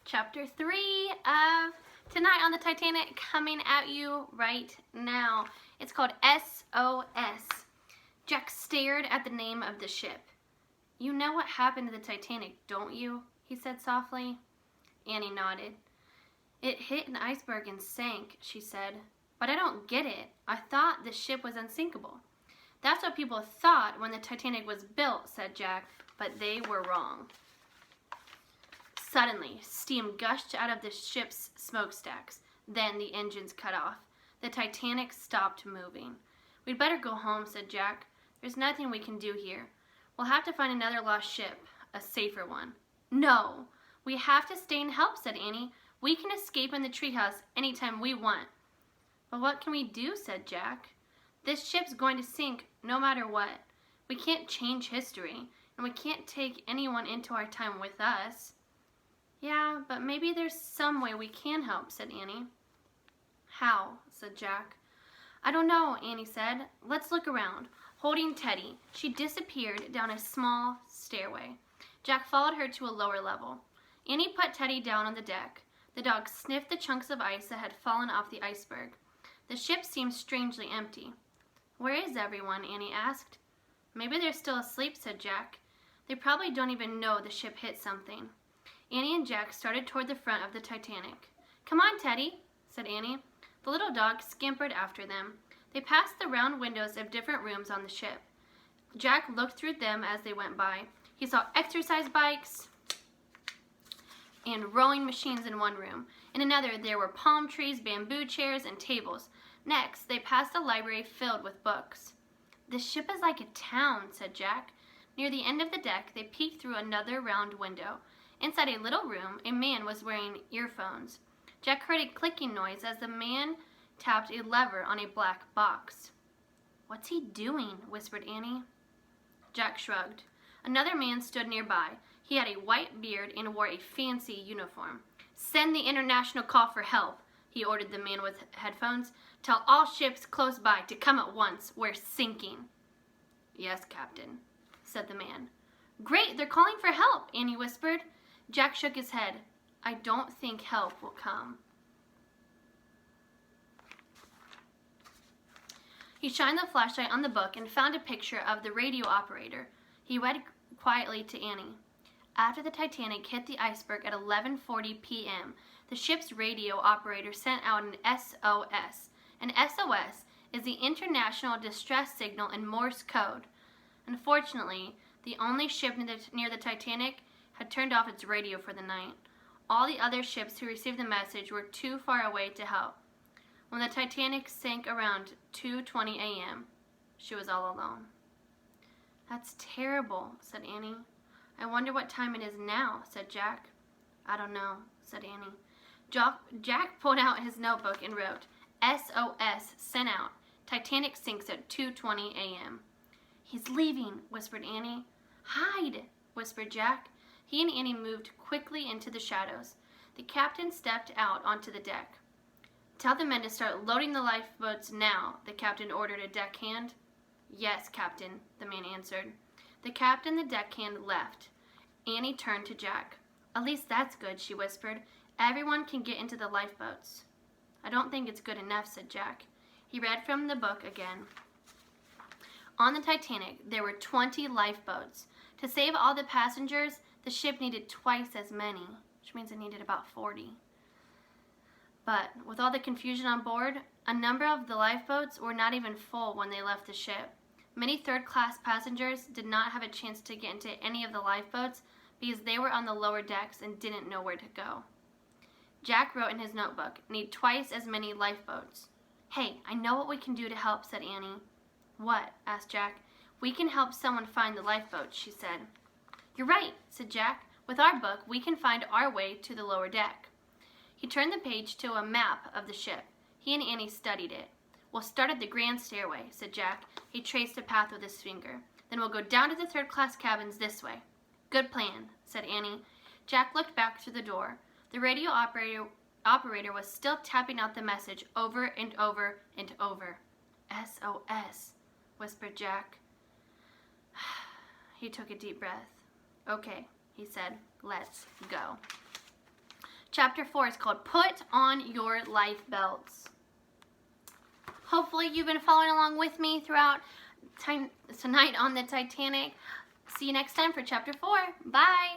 Chapter 3 of Tonight on the Titanic, coming at you right now. It's called SOS. Jack stared at the name of the ship. "You know what happened to the Titanic, don't you?" he said softly. Annie nodded. "It hit an iceberg and sank," she said. "But I don't get it. I thought the ship was unsinkable." "That's what people thought when the Titanic was built," said Jack, "but they were wrong." Suddenly, steam gushed out of the ship's smokestacks. Then the engines cut off. The Titanic stopped moving. "We'd better go home," said Jack. "There's nothing we can do here. We'll have to find another lost ship, a safer one." "No, we have to stay and help," said Annie. "We can escape in the treehouse anytime we want." "But what can we do?" said Jack. "This ship's going to sink no matter what. We can't change history, and we can't take anyone into our time with us." "Yeah, but maybe there's some way we can help," said Annie. "How?" said Jack. "I don't know," Annie said. "Let's look around." Holding Teddy, she disappeared down a small stairway. Jack followed her to a lower level. Annie put Teddy down on the deck. The dog sniffed the chunks of ice that had fallen off the iceberg. The ship seemed strangely empty. "Where is everyone?" Annie asked. "Maybe they're still asleep," said Jack. "They probably don't even know the ship hit something." Annie and Jack started toward the front of the Titanic. "Come on, Teddy," said Annie. The little dog scampered after them. They passed the round windows of different rooms on the ship. Jack looked through them as they went by. He saw exercise bikes and rowing machines in one room. In another, there were palm trees, bamboo chairs, and tables. Next, they passed a library filled with books. "The ship is like a town," said Jack. Near the end of the deck, they peeked through another round window. Inside a little room, a man was wearing earphones. Jack heard a clicking noise as the man tapped a lever on a black box. "What's he doing?" whispered Annie. Jack shrugged. Another man stood nearby. He had a white beard and wore a fancy uniform. "Send the international call for help," he ordered the man with headphones. "Tell all ships close by to come at once. We're sinking." "Yes, Captain," said the man. "Great, they're calling for help," Annie whispered. Jack shook his head. "I don't think help will come." He shined the flashlight on the book and found a picture of the radio operator. He read quietly to Annie. "After the Titanic hit the iceberg at 11:40 p.m., the ship's radio operator sent out an SOS. An SOS is the International Distress Signal in Morse code. Unfortunately, the only ship near the Titanic had turned off its radio for the night. All the other ships who received the message were too far away to help. When the Titanic sank around 2:20 a.m., she was all alone." "That's terrible," said Annie. "I wonder what time it is now," said Jack. "I don't know," said Annie. Jack pulled out his notebook and wrote, "SOS sent out. Titanic sinks at 2:20 a.m. "He's leaving," whispered Annie. "Hide," whispered Jack. He and Annie moved quickly into the shadows. The captain stepped out onto the deck. "Tell the men to start loading the lifeboats now," the captain ordered a deckhand. "Yes, Captain," the man answered. The captain and the deckhand left. Annie turned to Jack. "At least that's good," she whispered. "Everyone can get into the lifeboats." "I don't think it's good enough," said Jack. He read from the book again. On the Titanic, there were 20 lifeboats. To save all the passengers, the ship needed twice as many, which means it needed about 40. But with all the confusion on board, a number of the lifeboats were not even full when they left the ship. Many third-class passengers did not have a chance to get into any of the lifeboats because they were on the lower decks and didn't know where to go. Jack wrote in his notebook, "Need twice as many lifeboats." "Hey, I know what we can do to help," said Annie. "What?" asked Jack. "We can help someone find the lifeboats," she said. "You're right," said Jack. "With our book, we can find our way to the lower deck." He turned the page to a map of the ship. He and Annie studied it. "We'll start at the grand stairway," said Jack. He traced a path with his finger. "Then we'll go down to the third-class cabins this way." "Good plan," said Annie. Jack looked back through the door. The radio operator was still tapping out the message over and over and over. "SOS," whispered Jack. He took a deep breath. "Okay," he said. "Let's go." Chapter 4 is called Put on Your Life Belts. Hopefully you've been following along with me throughout tonight on the Titanic. See you next time for Chapter 4. Bye!